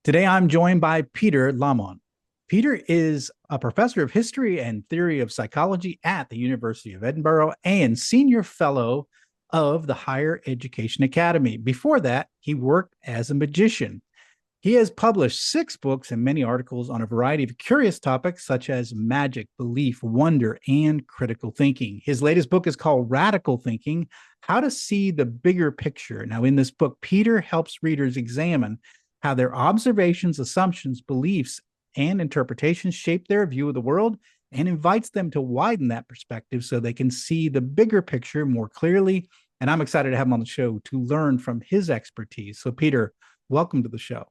Today, I'm joined by Peter Lamont. Peter is a professor of history and theory of psychology at the University of Edinburgh and senior fellow of the Higher Education Academy. Before that, he worked as a magician. He has published 6 books and many articles on a variety of curious topics such as magic, belief, wonder, and critical thinking. His latest book is called Radical Thinking: How to See the Bigger Picture. Now, in this book, Peter helps readers examine how their observations, assumptions, beliefs, and interpretations shape their view of the world and invites them to widen that perspective so they can see the bigger picture more clearly. And I'm excited to have him on the show to learn from his expertise. So, Peter, welcome to the show.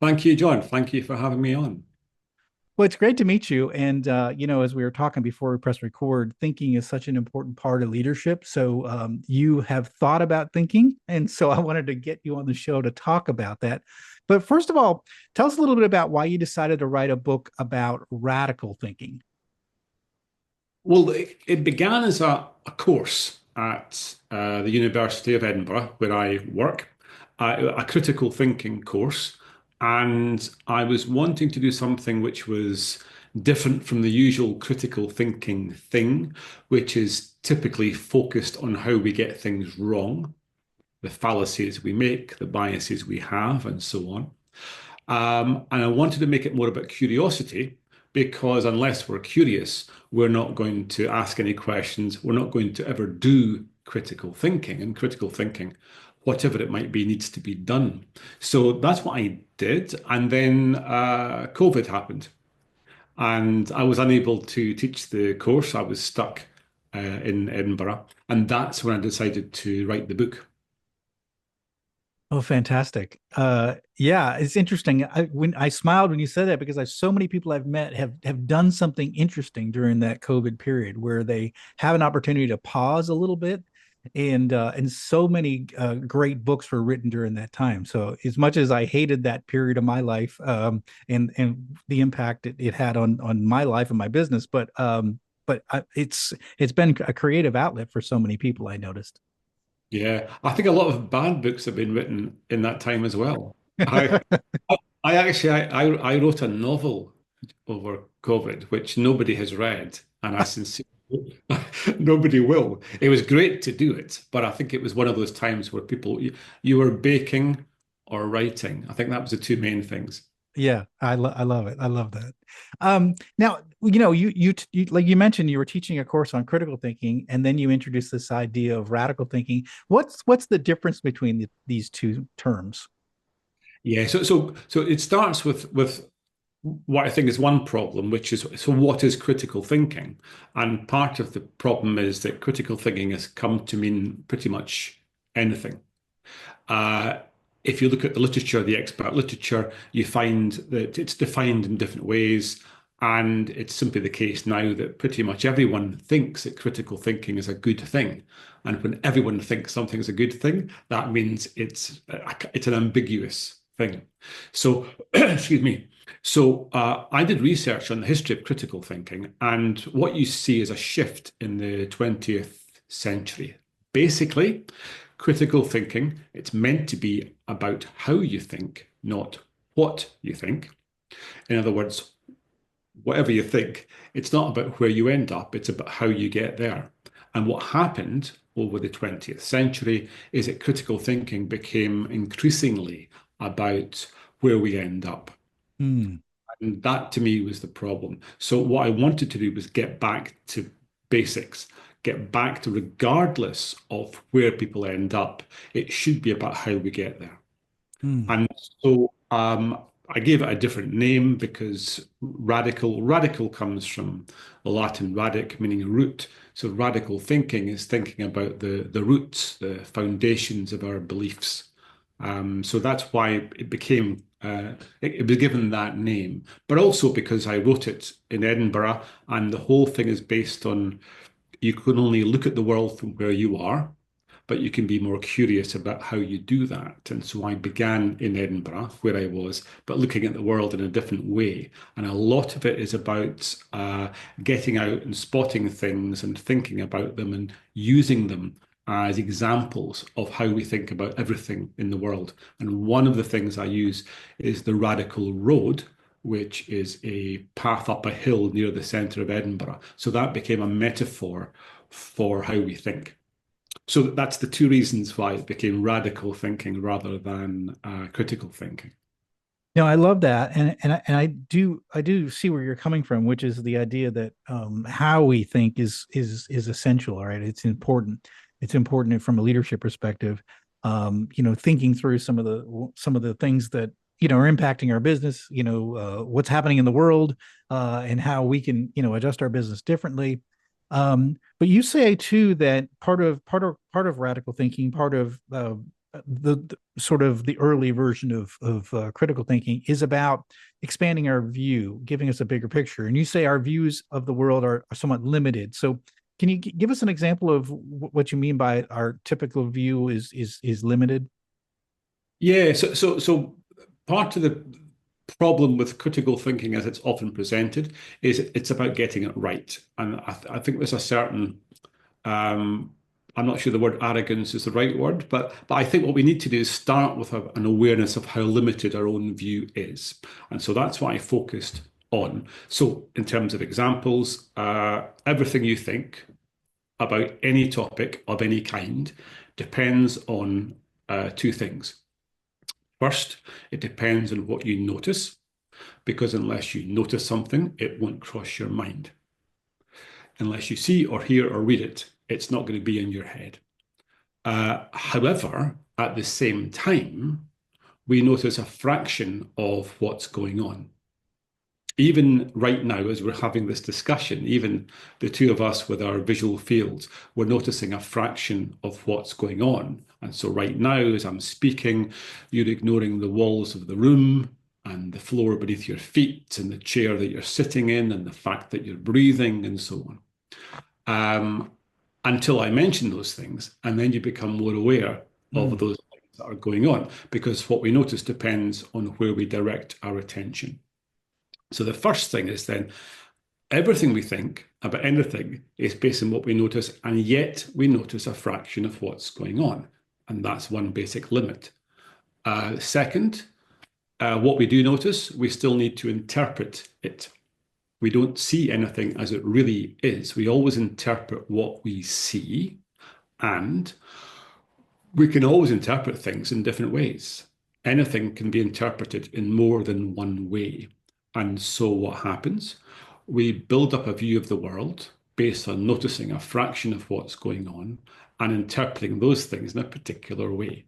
Thank you, John. Thank you for having me on. Well, it's great to meet you. And, as we were talking before we press record, thinking is such an important part of leadership. So you have thought about thinking. And so I wanted to get you on the show to talk about that. But first of all, tell us a little bit about why you decided to write a book about radical thinking. Well, it began as a course at the University of Edinburgh, where I work, a critical thinking course. And I was wanting to do something which was different from the usual critical thinking thing, which is typically focused on how we get things wrong, the fallacies we make, the biases we have, and so on. And I wanted to make it more about curiosity because unless we're curious, we're not going to ask any questions. We're not going to ever do critical thinking. And critical thinking, whatever it might be, needs to be done. So that's what I did. And then COVID happened. And I was unable to teach the course. I was stuck in Edinburgh. And that's when I decided to write the book. Oh, fantastic. Yeah, it's interesting. I smiled when you said that because so many people I've met have done something interesting during that COVID period where they have an opportunity to pause a little bit, and so many great books were written during that time. So as much as I hated that period of my life, and the impact it had on my life and my business, it's been a creative outlet for so many people, I noticed. Yeah, I think a lot of bad books have been written in that time as well. I, I wrote a novel over COVID, which nobody has read, and I sincerely nobody will. It was great to do it, but I think it was one of those times where you were baking or writing. I think that was the two main things. Yeah, I love it. I love that. Now, like you mentioned, you were teaching a course on critical thinking, and then you introduced this idea of radical thinking. What's the difference between these two terms? Yeah, so it starts with what I think is one problem, which is so what is critical thinking? And part of the problem is that critical thinking has come to mean pretty much anything. Uh, if you look at the literature, the expert literature, you find that it's defined in different ways. And it's simply the case now that pretty much everyone thinks that critical thinking is a good thing. And when everyone thinks something is a good thing, that means it's an ambiguous thing. So, excuse me. So I did research on the history of critical thinking, and what you see is a shift in the 20th century. Basically, critical thinking, it's meant to be about how you think, not what you think. In other words, whatever you think, it's not about where you end up, it's about how you get there. And what happened over the 20th century is that critical thinking became increasingly about where we end up. Hmm. And that to me was the problem. So what I wanted to do was get back to basics, get back to regardless of where people end up, it should be about how we get there. Hmm. And so I gave it a different name because radical comes from the Latin radic, meaning root. So radical thinking is thinking about the roots, the foundations of our beliefs. So that's why it was given that name, but also because I wrote it in Edinburgh, and the whole thing is based on you can only look at the world from where you are, but you can be more curious about how you do that. And so I began in Edinburgh, where I was, but looking at the world in a different way. And a lot of it is about getting out and spotting things and thinking about them and using them as examples of how we think about everything in the world. And one of the things I use is the radical road, which is a path up a hill near the centre of Edinburgh. So that became a metaphor for how we think. So that's the two reasons why it became radical thinking rather than critical thinking. No, I love that, and I do see where you're coming from, which is the idea that how we think is essential, right? It's important. It's important from a leadership perspective. Thinking through some of the things that are impacting our business. What's happening in the world, and how we can adjust our business differently. But you say too that part of radical thinking, part of the sort of the early version of critical thinking is about expanding our view, giving us a bigger picture. And you say our views of the world are somewhat limited. So can you give us an example of what you mean by our typical view is limited? Yeah, so part of the problem with critical thinking as it's often presented is it's about getting it right. And I think there's a certain um, I'm not sure the word arrogance is the right word, but I think what we need to do is start with an awareness of how limited our own view is. And so that's what I focused on. So in terms of examples, everything you think about any topic of any kind depends on two things. First, it depends on what you notice, because unless you notice something, it won't cross your mind. Unless you see or hear or read it, it's not going to be in your head. However, at the same time, we notice a fraction of what's going on. Even right now, as we're having this discussion, even the two of us with our visual fields, we're noticing a fraction of what's going on. And so, right now, as I'm speaking, you're ignoring the walls of the room and the floor beneath your feet and the chair that you're sitting in and the fact that you're breathing and so on. Um, until I mention those things, and then you become more aware of Mm. those things that are going on, because what we notice depends on where we direct our attention. So the first thing is then everything we think about anything is based on what we notice, and yet we notice a fraction of what's going on. And that's one basic limit. Second, what we do notice, we still need to interpret it. We don't see anything as it really is. We always interpret what we see, and we can always interpret things in different ways. Anything can be interpreted in more than one way. And so what happens? We build up a view of the world based on noticing a fraction of what's going on and interpreting those things in a particular way.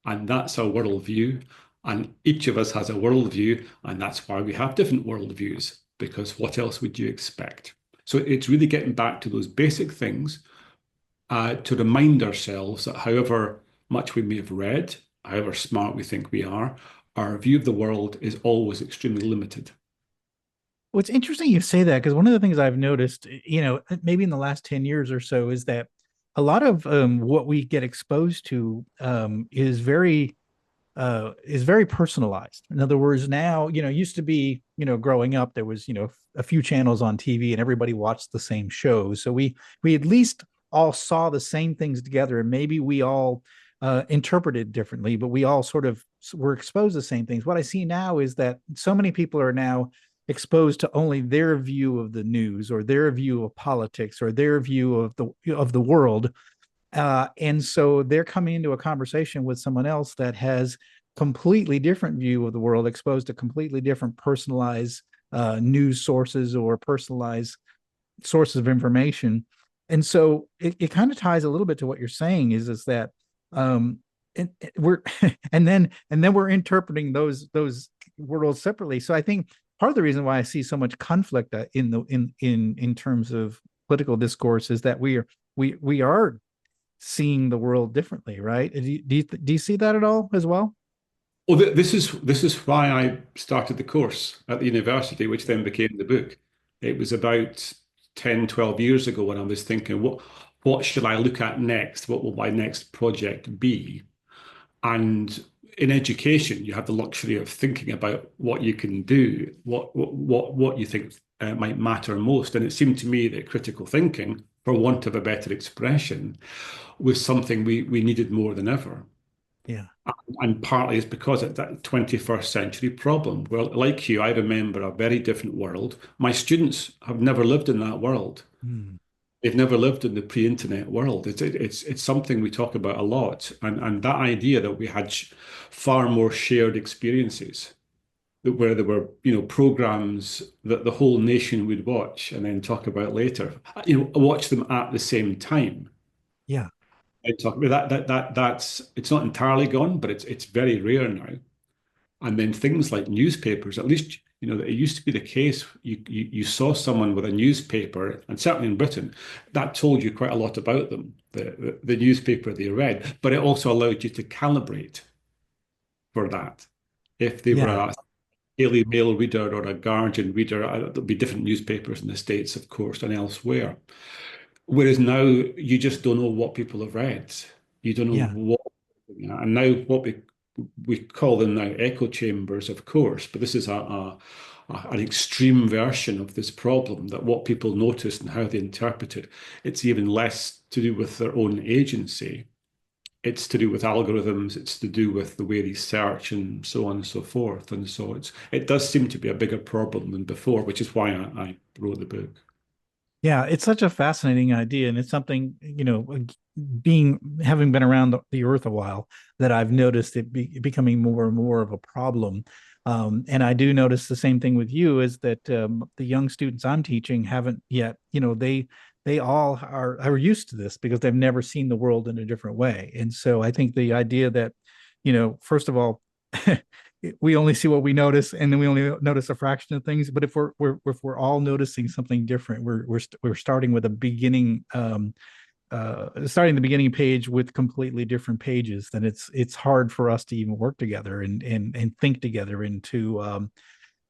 And that's our worldview. And each of us has a worldview, and that's why we have different worldviews, because what else would you expect? So it's really getting back to those basic things to remind ourselves that however much we may have read, however smart we think we are, our view of the world is always extremely limited. Well, it's interesting you say that because one of the things I've noticed, maybe in the last 10 years or so, is that a lot of what we get exposed to is very personalized. In other words, now, used to be, growing up, there was, a few channels on TV and everybody watched the same shows. So we at least all saw the same things together, and maybe we all interpreted differently, but we all sort of were exposed to the same things. What I see now is that so many people are now exposed to only their view of the news or their view of politics or their view of the world, and so they're coming into a conversation with someone else that has completely different view of the world, exposed to completely different personalized news sources or personalized sources of information. And so it kind of ties a little bit to what you're saying is that um we're and then we're interpreting those worlds separately. So I think part of the reason why I see so much conflict in terms of political discourse is that we are seeing the world differently, right? Do you see that at all as well? Well, this is why I started the course at the university, which then became the book. It was about 10, 12 years ago when I was thinking, what should I look at next? What will my next project be? And in education, you have the luxury of thinking about what you can do, what you think might matter most. And it seemed to me that critical thinking, for want of a better expression, was something we needed more than ever. Yeah. And partly it's because of that 21st century problem. Well, like you, I remember a very different world. My students have never lived in that world. Mm. They've never lived in the pre-internet world. It's something we talk about a lot, and that idea that we had far more shared experiences, that where there were programs that the whole nation would watch and then talk about later, watch them at the same time. Yeah. I talk about that's it's not entirely gone, but it's very rare now. And then things like newspapers, at least, that it used to be the case. You saw someone with a newspaper, and certainly in Britain, that told you quite a lot about them, the newspaper they read, but it also allowed you to calibrate for that. If they were Yeah. a Daily Mail reader or a Guardian reader, there'll be different newspapers in the States, of course, and elsewhere. Whereas now you just don't know what people have read. You don't know Yeah. what, and now what we call them now echo chambers, of course, but this is an extreme version of this problem, that what people notice and how they interpret it, it's even less to do with their own agency. It's to do with algorithms, it's to do with the way they search and so on and so forth. And so it does seem to be a bigger problem than before, which is why I wrote the book. Yeah, it's such a fascinating idea, and it's something, being having been around the earth a while, that I've noticed becoming more and more of a problem. And I do notice the same thing with you, is that the young students I'm teaching haven't yet, they all are used to this because they've never seen the world in a different way. And so I think the idea that, first of all, we only see what we notice, and then we only notice a fraction of things. But if we're all noticing something different, we're starting with a beginning, starting the beginning page with completely different pages, then it's hard for us to even work together and think together into,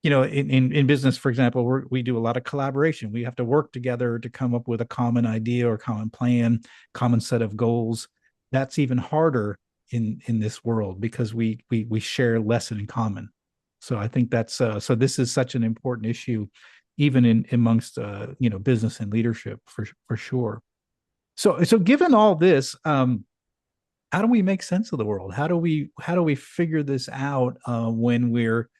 in business, for example, we do a lot of collaboration. We have to work together to come up with a common idea or common plan, common set of goals. That's even harder in this world because we share less in common. So I think that's so this is such an important issue, even in amongst business and leadership, for sure. So given all this, how do we make sense of the world? How do we figure this out when we're,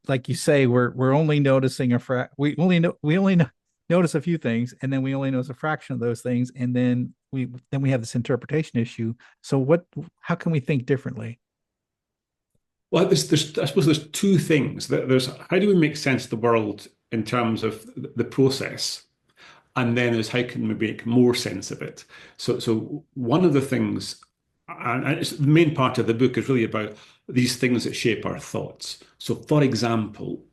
like you say, we're only noticing we only notice a few things, and then we only notice a fraction of those things, and then we have this interpretation issue. So how can we think differently? Well, I suppose there's two things. There's how do we make sense of the world in terms of the process, and then there's how can we make more sense of it. So one of the things, and it's, the main part of the book is really about these things that shape our thoughts. So, for example,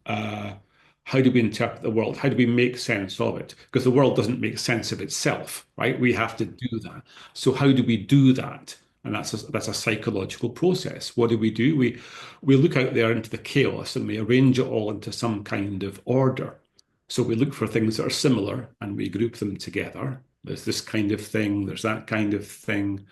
how do we interpret the world? How do we make sense of it? Because the world doesn't make sense of itself, right? We have to do that. So, how do we do that? And that's a psychological process. What do? We look out there into the chaos and we arrange it all into some kind of order. So we look for things that are similar and we group them together. There's this kind of thing, there's that kind of thing.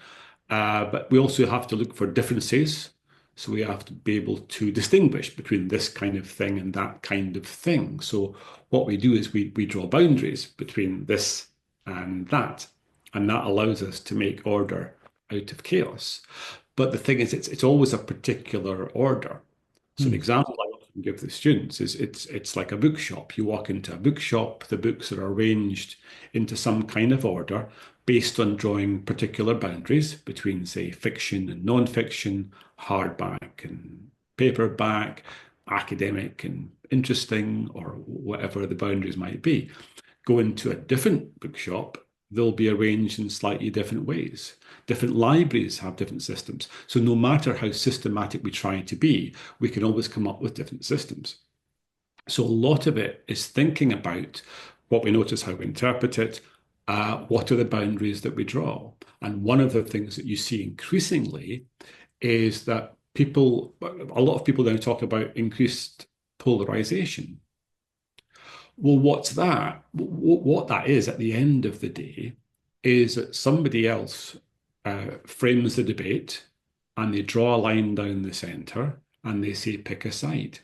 But we also have to look for differences. So we have to be able to distinguish between this kind of thing and that kind of thing. So what we do is we draw boundaries between this and that. And that allows us to make order out of chaos. But the thing is, it's always a particular order. So an Hmm. example I often give the students is it's like a bookshop. You walk into a bookshop, the books are arranged into some kind of order based on drawing particular boundaries between, say, fiction and non-fiction, hardback and paperback, academic and interesting, or whatever the boundaries might be. Go into a different bookshop, they'll be arranged in slightly different ways. Different libraries have different systems. So no matter how systematic we try to be, we can always come up with different systems. So a lot of it is thinking about what we notice, how we interpret it, what are the boundaries that we draw. And one of the things that you see increasingly is that a lot of people now talk about increased polarization. Well, what's that? What that is at the end of the day is that somebody else frames the debate and they draw a line down the center and they say, pick a side.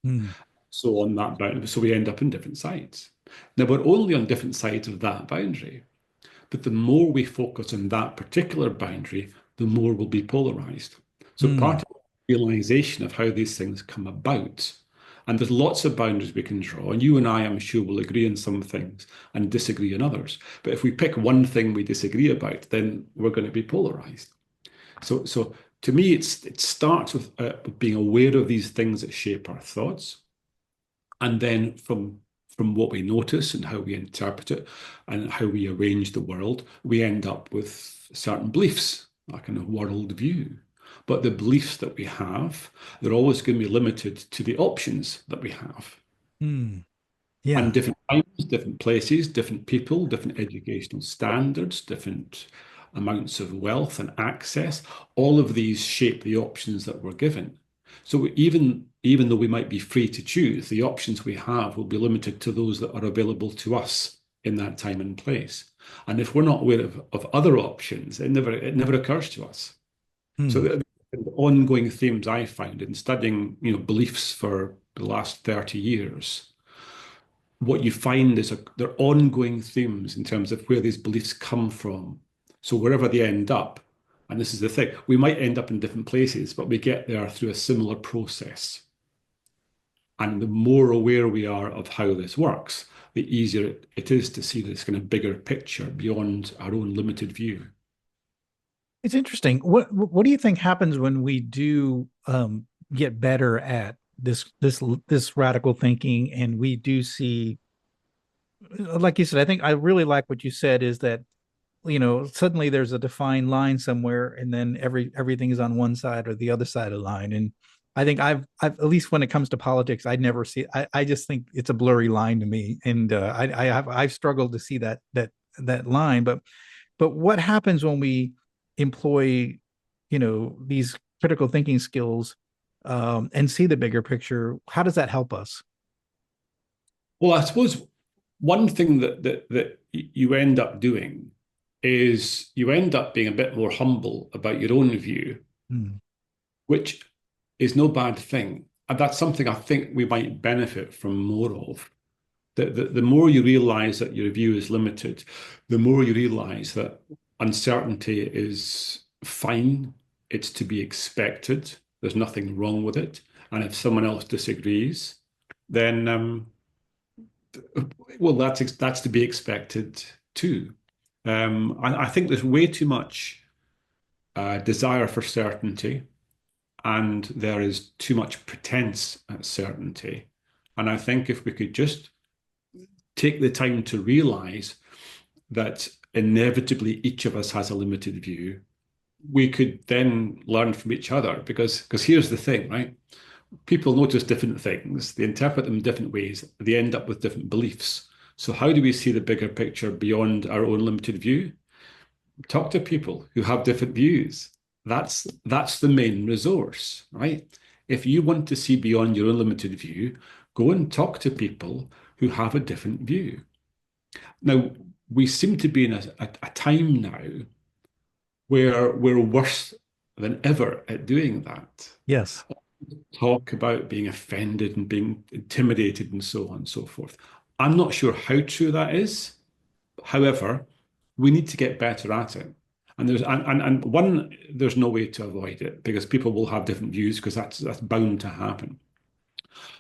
Hmm. So on that boundary, so we end up on different sides. Now we're only on different sides of that boundary, But the more we focus on that particular boundary, the more we'll be polarized. So Hmm. part of the realization of how these things come about, and there's lots of boundaries we can draw, and you and I, I'm sure, will agree on some things and disagree on others. But if we pick one thing we disagree about, then we're going to be polarized. So to me, it starts with being aware of these things that shape our thoughts, and then from what we notice and how we interpret it and how we arrange the world, we end up with certain beliefs, a kind of world view. But the beliefs that we have, they're always going to be limited to the options that we have. Hmm. And Yeah. different times, different places, different people, different educational standards, different amounts of wealth and access, all of these shape the options that we're given. So even though we might be free to choose, the options we have will be limited to those that are available to us in that time and place. And if we're not aware of other options, it never occurs to us. So Hmm. the ongoing themes I found in studying, beliefs for the last 30 years, what you find is they're ongoing themes in terms of where these beliefs come from. So wherever they end up, and this is the thing, we might end up in different places, but we get there through a similar process. And the more aware we are of how this works, the easier it is to see this kind of bigger picture beyond our own limited view. It's interesting. What do you think happens when we do get better at this radical thinking, and we do see, like you said, I think I really like what you said is that suddenly there's a defined line somewhere, and then everything is on one side or the other side of the line. And I think I've at least when it comes to politics, I never see. I just think it's a blurry line to me, and I've struggled to see that line. But what happens when we employ, these critical thinking skills, and see the bigger picture? How does that help us? Well, I suppose one thing that you end up doing is you end up being a bit more humble about your own view, Hmm. which is no bad thing. And that's something I think we might benefit from more of. The more you realize that your view is limited, the more you realize that uncertainty is fine. It's to be expected. There's nothing wrong with it. And if someone else disagrees, then well, that's to be expected too. I think there's way too much desire for certainty, and there is too much pretense at certainty. And I think if we could just take the time to realize that inevitably each of us has a limited view, we could then learn from each other. Because here's the thing, right? People notice different things, they interpret them in different ways, they end up with different beliefs. So, how do we see the bigger picture beyond our own limited view? Talk to people who have different views. That's the main resource, right? If you want to see beyond your own limited view, go and talk to people who have a different view. Now, we seem to be in a time now where we're worse than ever at doing that. Yes. Talk about being offended and being intimidated and so on and so forth. I'm not sure how true that is. However, we need to get better at it. And one, there's no way to avoid it because people will have different views because that's bound to happen.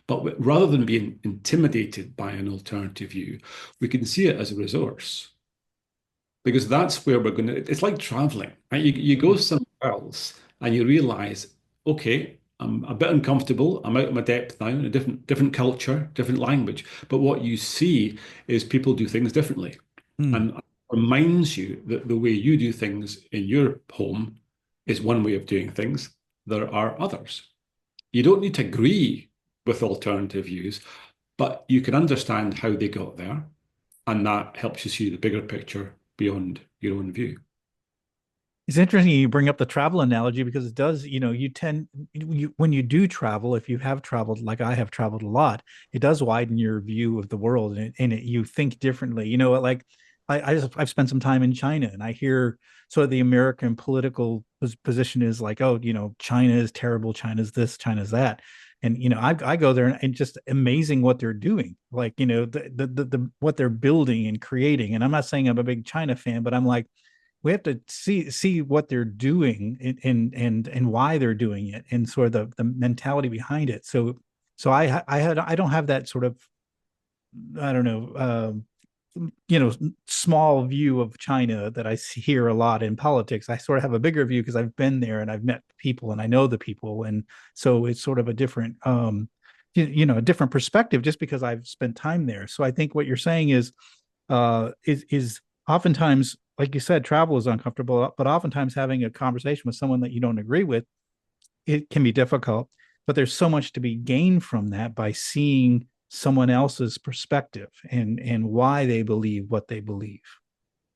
But rather than being intimidated by an alternative view, we can see it as a resource because that's where we're going to. It's like traveling, right? You go somewhere else and you realize, okay, I'm a bit uncomfortable. I'm out of my depth now in a different culture, different language. But what you see is people do things differently, Hmm. and reminds you that the way you do things in your home is one way of doing things. There are others. You don't need to agree with alternative views, but you can understand how they got there, and that helps you see the bigger picture beyond your own view. It's interesting you bring up the travel analogy because it does, when you do travel, if you have traveled like I have traveled a lot, it does widen your view of the world, you think differently. Like I've spent some time in China, and I hear sort of the American political position is like, oh, China is terrible, China's this, China's that. and I go there and just amazing what they're doing, like the what they're building and creating. And I'm not saying I'm a big China fan, but I'm like, we have to see what they're doing, and why they're doing it, and sort of the mentality behind it. So I don't have that sort of, I don't know, small view of China that I hear a lot in politics. I sort of have a bigger view because I've been there and I've met people and I know the people, and so it's sort of a different, a different perspective just because I've spent time there. So I think what you're saying is oftentimes, like you said, travel is uncomfortable, but oftentimes having a conversation with someone that you don't agree with, it can be difficult. But there's so much to be gained from that by seeing someone else's perspective and why they believe what they believe.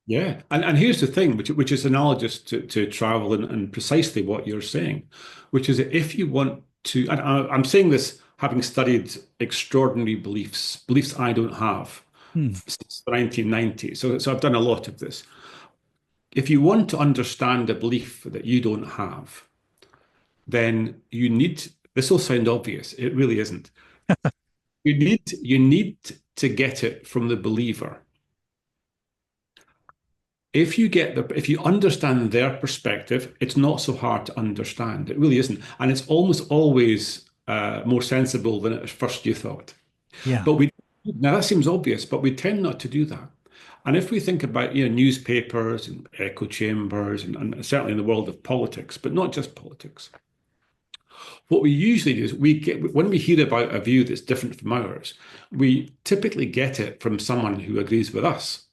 Yeah, and here's the thing, which is analogous to travel and precisely what you're saying, which is that if you want to, and I'm saying this having studied extraordinary beliefs I don't have Hmm. since the 1990s. So I've done a lot of this. If you want to understand a belief that you don't have, then you need, this will sound obvious, it really isn't. You need to get it from the believer. If you understand their perspective, it's not so hard to understand. It really isn't. And it's almost always more sensible than at first you thought. Yeah. But we now that seems obvious, but we tend not to do that. And if we think about, newspapers and echo chambers and certainly in the world of politics, but not just politics, what we usually do is when we hear about a view that's different from ours, we typically get it from someone who agrees with us.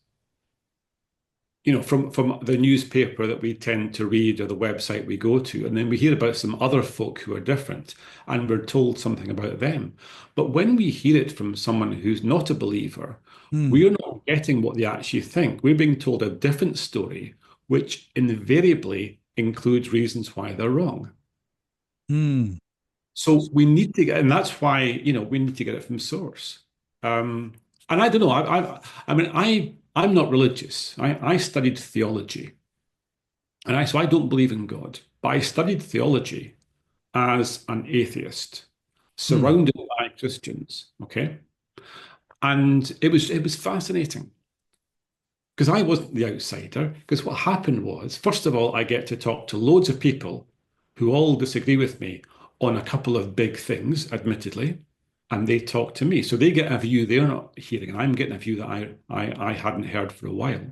From the newspaper that we tend to read or the website we go to, and then we hear about some other folk who are different, and we're told something about them. But when we hear it from someone who's not a believer, Hmm. we're not getting what they actually think. We're being told a different story, which invariably includes reasons why they're wrong. Hmm. So we need to get, and that's why, we need to get it from source. Um, and I don't know, I mean, I'm not religious. I studied theology, and so I don't believe in God, but I studied theology as an atheist, Hmm. surrounded by Christians. Okay, and it was fascinating because I wasn't the outsider. Because what happened was, first of all, I get to talk to loads of people who all disagree with me on a couple of big things, admittedly, and they talk to me. So they get a view they're not hearing, and I'm getting a view that I hadn't heard for a while.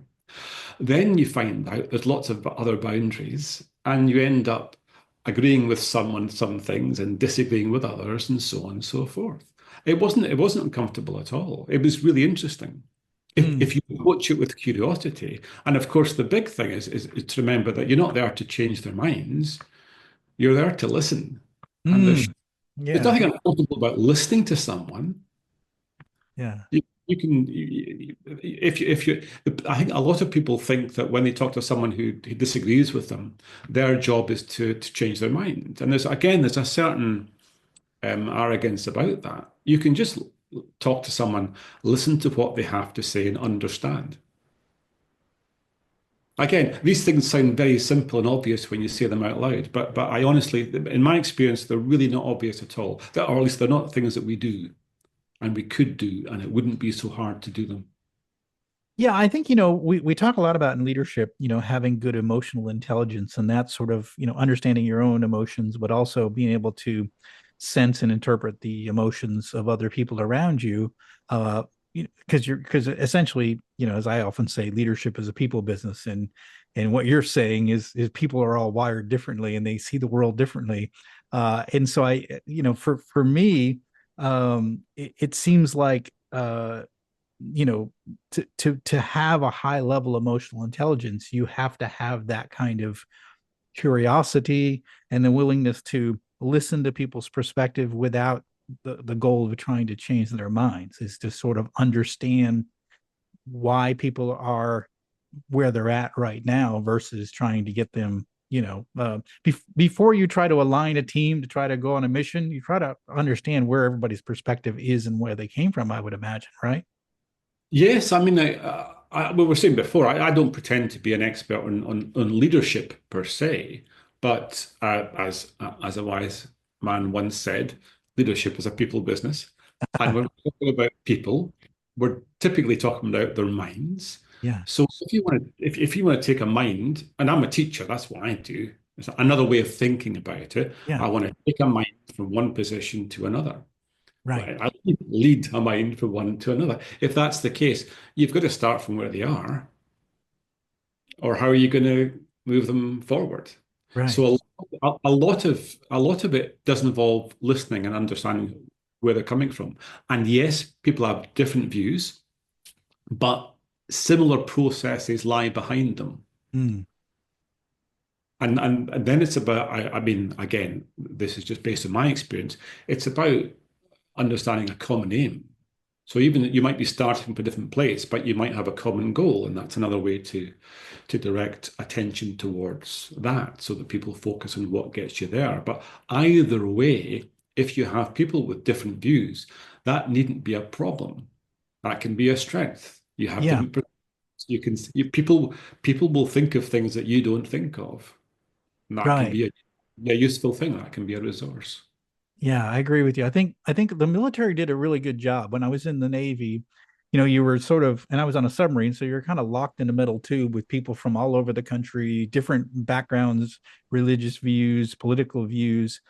Then you find out there's lots of other boundaries, and you end up agreeing with someone some things and disagreeing with others, and so on and so forth. It wasn't uncomfortable at all. It was really interesting. If Hmm. you approach it with curiosity, and of course the big thing is to remember that you're not there to change their minds. You're there to listen. And Hmm. there's Yeah. nothing uncomfortable about listening to someone. Yeah. If you, I think a lot of people think that when they talk to someone who disagrees with them, their job is to change their mind. And there's a certain arrogance about that. You can just talk to someone, listen to what they have to say, and understand. Again, these things sound very simple and obvious when you say them out loud, but I honestly, in my experience, they're really not obvious at all. Or at least they're not things that we do and we could do, and it wouldn't be so hard to do them. Yeah, I think, we talk a lot about in leadership, having good emotional intelligence, and that sort of, understanding your own emotions, but also being able to sense and interpret the emotions of other people around you. Uh, because essentially, as I often say, leadership is a people business, and what you're saying is people are all wired differently and they see the world differently. And so for me, it seems like, you know to have a high level emotional intelligence, you have to have that kind of curiosity and the willingness to listen to people's perspective without the goal of trying to change their minds, is to sort of understand why people are where they're at right now versus trying to get them, before you try to align a team to try to go on a mission, you try to understand where everybody's perspective is and where they came from, I would imagine, right? Yes, I mean, we were saying before, I don't pretend to be an expert on leadership per se, but as a wise man once said, leadership is a people business. And when we're talking about people, we're typically talking about their minds. Yeah. So if you want to take a mind, and I'm a teacher, that's what I do. It's another way of thinking about it. Yeah. I want to take a mind from one position to another. Right. Right? I lead a mind from one to another. If that's the case, you've got to start from where they are, or how are you going to move them forward? Right. So a lot of it does involve listening and understanding where they're coming from. And yes, people have different views, but similar processes lie behind them. Mm. And then it's about, I mean, again, this is just based on my experience. It's about understanding a common aim. So even you might be starting from a different place, but you might have a common goal, and that's another way to direct attention towards that, so that people focus on what gets you there. But either way, if you have people with different views, that needn't be a problem. That can be a strength. You have Yeah. different. People will think of things that you don't think of, and that can Right. be a useful thing. That can be a resource. Yeah, I agree with you. I think the military did a really good job. When I was in the Navy, you were sort of, and I was on a submarine, so you're kind of locked in a metal tube with people from all over the country, different backgrounds, religious views, political views,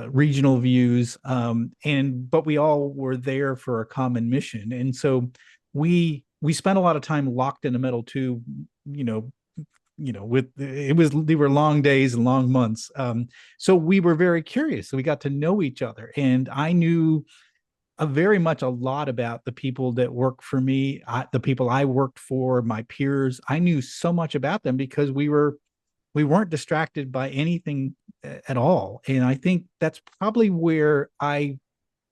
regional views, and but we all were there for a common mission, and so we spent a lot of time locked in a metal tube, you know, with it was they were long days and long months. So we were very curious. So we got to know each other, and I knew very much a lot about the people that work for me, the people I worked for, my peers. I knew so much about them because we weren't distracted by anything at all. And I think that's probably where I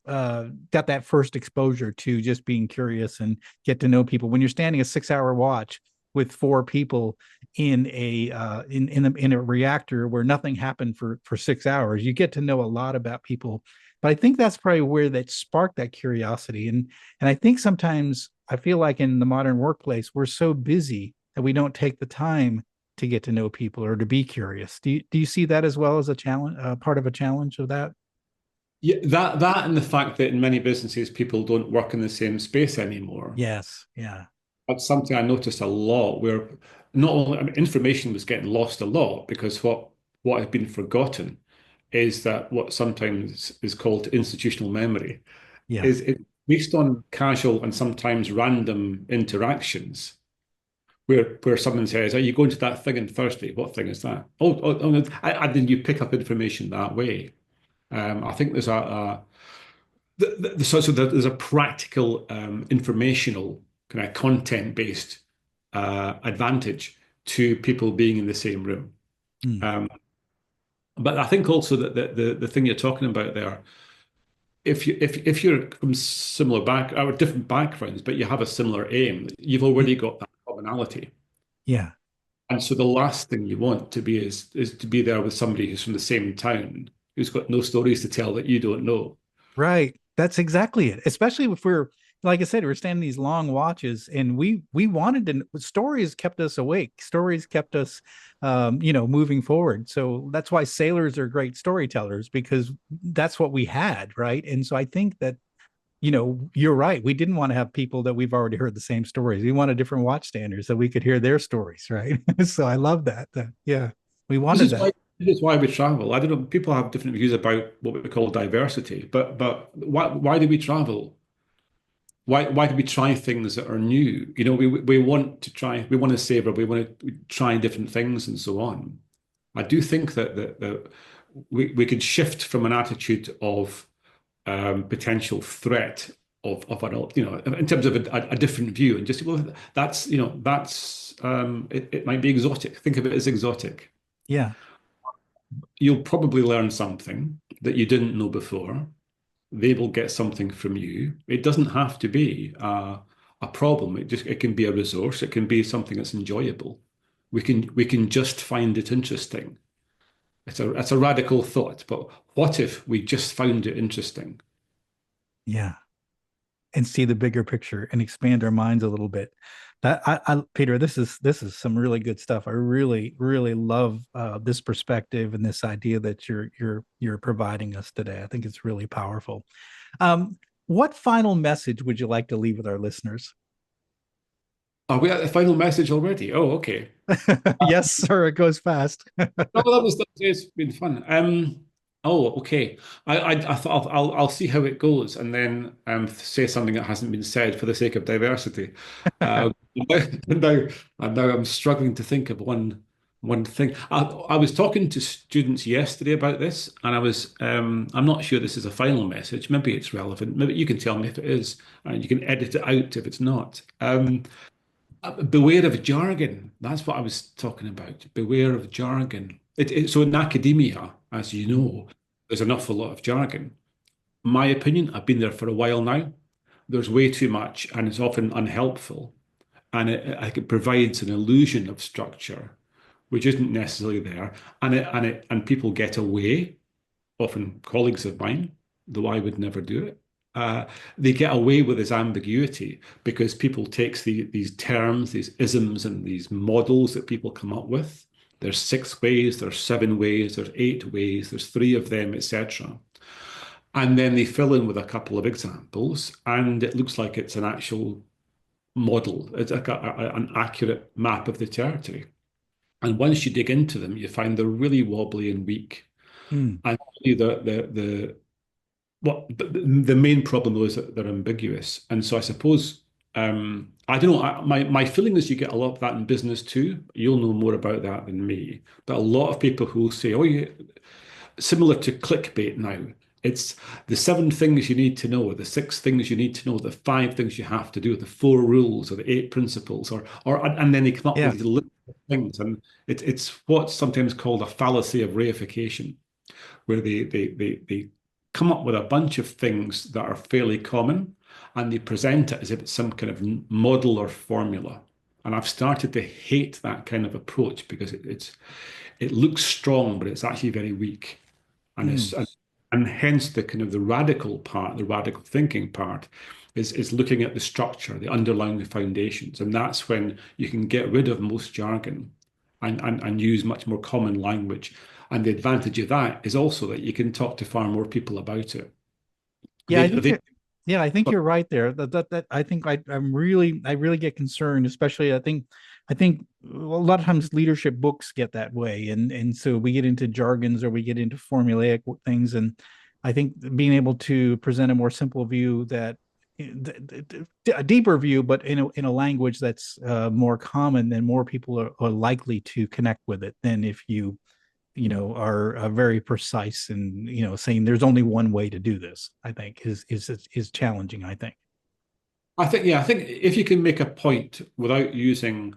got that first exposure to just being curious and get to know people. When you're standing a 6 hour watch with four people in a reactor where nothing happened for 6 hours, you get to know a lot about people. But I think that's probably where that sparked that curiosity. And I think sometimes I feel like in the modern workplace we're so busy that we don't take the time to get to know people or to be curious. Do you see that as well as a challenge, part of a challenge of that? Yeah, that and the fact that in many businesses people don't work in the same space anymore. Yes. Yeah. That's something I noticed a lot where not only, I mean, information was getting lost a lot because what had been forgotten is that what sometimes is called institutional memory Yeah. is it based on casual and sometimes random interactions where someone says, "Are you going to that thing on Thursday? What thing is that?" Oh, and then you pick up information that way. I think there's there's a practical, informational kind of content-based advantage to people being in the same room. Mm. Um, but I think also that the thing you're talking about there, if you're from similar back or different backgrounds, but you have a similar aim, you've already got that commonality. Yeah. And so the last thing you want to be is to be there with somebody who's from the same town, who's got no stories to tell that you don't know. Right. That's exactly it. Especially if we're, like I said, we're standing these long watches, and we wanted to. Stories kept us awake. Stories kept us, moving forward. So that's why sailors are great storytellers, because that's what we had, right? And so I think that, you're right. We didn't want to have people that we've already heard the same stories. We wanted different watchstanders that we could hear their stories, right? So I love that. Yeah, we This wanted is that. why this is why we travel. I don't know. People have different views about what we call diversity, but why do we travel? Why do we try things that are new? We want to try. We want to savor. We want to try different things and so on. I do think that we could shift from an attitude of potential threat of an in terms of a different view and just well that's it might be exotic. Think of it as exotic. Yeah. You'll probably learn something that you didn't know before. They will get something from you. It doesn't have to be a problem. It can be a resource. It can be something that's enjoyable. We can just find it interesting. It's a radical thought, but what if we just found it interesting? Yeah. And see the bigger picture and expand our minds a little bit. Peter, this is some really good stuff. I really love this perspective and this idea that you're providing us today. I think it's really powerful. What final message would you like to leave with our listeners? Are we at the final message already? Oh, okay. Yes, sir. It goes fast. No, it's been fun. Oh, okay. I thought I'll see how it goes and then say something that hasn't been said for the sake of diversity. Uh, now, and now I'm struggling to think of one thing. I was talking to students yesterday about this, and I'm not sure this is a final message. Maybe it's relevant. Maybe you can tell me if it is, and you can edit it out if it's not. Beware of jargon. That's what I was talking about. Beware of jargon. So in academia, as you know, there's an awful lot of jargon. My opinion, I've been there for a while now. There's way too much, and it's often unhelpful, and it provides an illusion of structure, which isn't necessarily there, and people get away, often colleagues of mine, though I would never do it. Uh, they get away with this ambiguity because people take these terms, these isms, and these models that people come up with. There's 6 ways, there's 7 ways, there's 8 ways, there's three of them, etc. And then they fill in with a couple of examples, and it looks like it's an actual model. It's like an accurate map of the territory. And once you dig into them, you find they're really wobbly and weak. Mm, And really the main problem though is that they're ambiguous. And so I suppose I don't know. My feeling is you get a lot of that in business too. You'll know more about that than me. But a lot of people who say, "Oh, yeah," similar to clickbait now. It's the 7 things you need to know, the 6 things you need to know, the 5 things you have to do, the 4 rules or the 8 principles, and then they come up with yeah. these little things, and it's what's sometimes called a fallacy of reification, where they come up with a bunch of things that are fairly common, and they present it as if it's some kind of model or formula. And I've started to hate that kind of approach because it looks strong, but it's actually very weak. And Mm. it's and hence the kind of the radical part, the radical thinking part, is looking at the structure, the underlying foundations, and that's when you can get rid of most jargon and use much more common language. And the advantage of that is also that you can talk to far more people about it. Yeah, They, I think they, you're. Yeah, I think you're right there. That I think I really get concerned, especially I think a lot of times leadership books get that way, and so we get into jargons or we get into formulaic things, and I think being able to present a more simple view that a deeper view, but in a language that's more common, then more people are likely to connect with it than if are very precise and saying there's only one way to do this. I think is challenging. I think. I think if you can make a point without using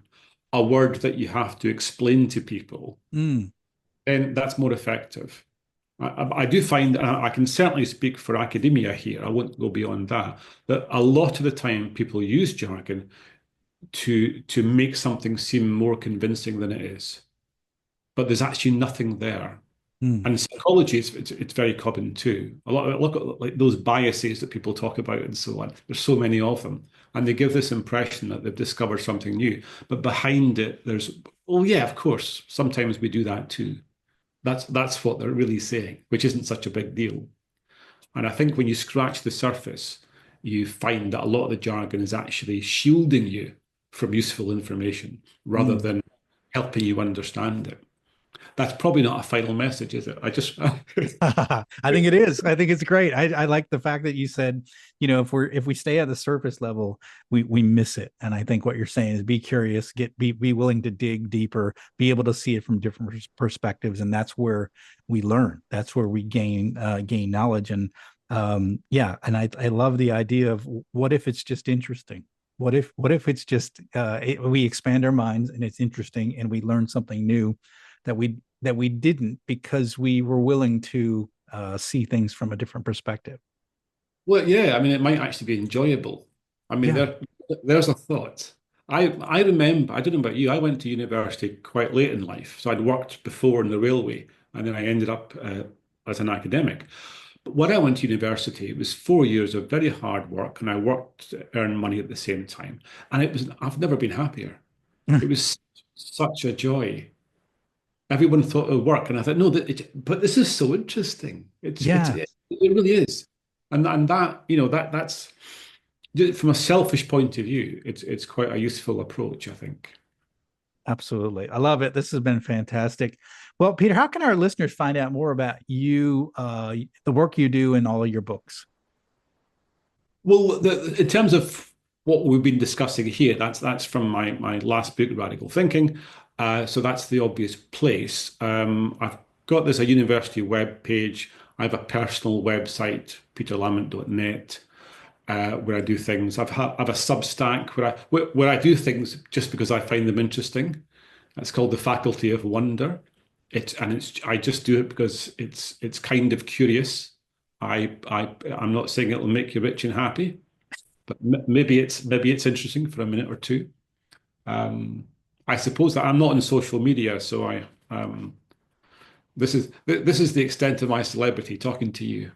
a word that you have to explain to people, Mm, then that's more effective. I do find, and I can certainly speak for academia here, I won't go beyond that, that a lot of the time people use jargon to make something seem more convincing than it is. But there's actually nothing there. mm. And in psychology, it's very common too. Look at like those biases that people talk about and so on. There's so many of them, and they give this impression that they've discovered something new. But behind it, oh yeah, of course, sometimes we do that too. That's what they're really saying, which isn't such a big deal. And I think when you scratch the surface, you find that a lot of the jargon is actually shielding you from useful information rather Mm. than helping you understand it. That's probably not a final message, is it? I just I think it is. I think it's great. I like the fact that you said, if we stay at the surface level, we miss it. And I think what you're saying is be curious, be willing to dig deeper, be able to see it from different perspectives, and that's where we learn. That's where we gain knowledge. And yeah, and I love the idea of what if it's just interesting. What if it's just we expand our minds and it's interesting and we learn something new that we didn't because we were willing to see things from a different perspective. well, yeah, I mean, it might actually be enjoyable. I mean, Yeah. there's a thought. I remember, I don't know about you, I went to university quite late in life. So I'd worked before in the railway, and then I ended up as an academic. But when I went to university, it was 4 years of very hard work, and I worked to earn money at the same time. And I've never been happier. It was such a joy. Everyone thought it would work, and I thought, no, but this is so interesting. Yeah, It really is. And that, that's from a selfish point of view, it's quite a useful approach, I think. absolutely. I love it. This has been fantastic. Well, Peter, how can our listeners find out more about you, the work you do, and all of your books? Well, in terms of what we've been discussing here, that's from my last book, Radical Thinking. So that's the obvious place. I've got this a university web page. I have a personal website, peterlamont.net, where I do things. I have a Substack where I do things just because I find them interesting. That's called the Faculty of Wonder. I just do it because it's kind of curious. I'm not saying it'll make you rich and happy, but maybe it's interesting for a minute or two. Um, I suppose that I'm not on social media, so this is the extent of my celebrity talking to you.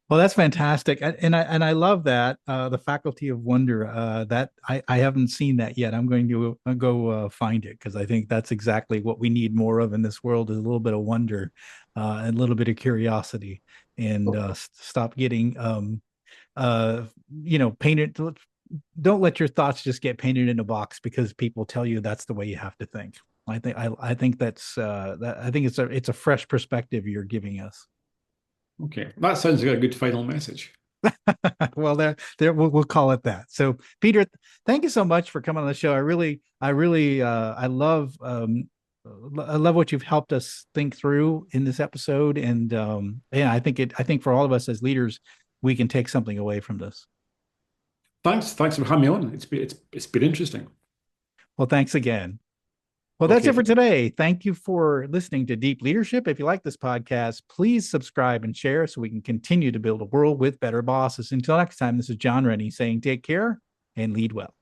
Well, that's fantastic, and I love that the Faculty of Wonder. That I haven't seen that yet. I'm going to go find it because I think that's exactly what we need more of in this world is a little bit of wonder, and a little bit of curiosity, and stop getting uh, painted. Don't let your thoughts just get painted in a box because people tell you that's the way you have to think. I think that's that I think it's a fresh perspective you're giving us. Okay, that sounds like a good final message. Well, there we'll call it that. So, Peter, thank you so much for coming on the show. I love what you've helped us think through in this episode, and yeah, I think for all of us as leaders, we can take something away from this. Thanks for having me on. It's been interesting. Well, thanks again. Well, that's Okay, it for today. Thank you for listening to Deep Leadership. If you like this podcast, please subscribe and share so we can continue to build a world with better bosses. Until next time, this is John Rennie saying take care and lead well.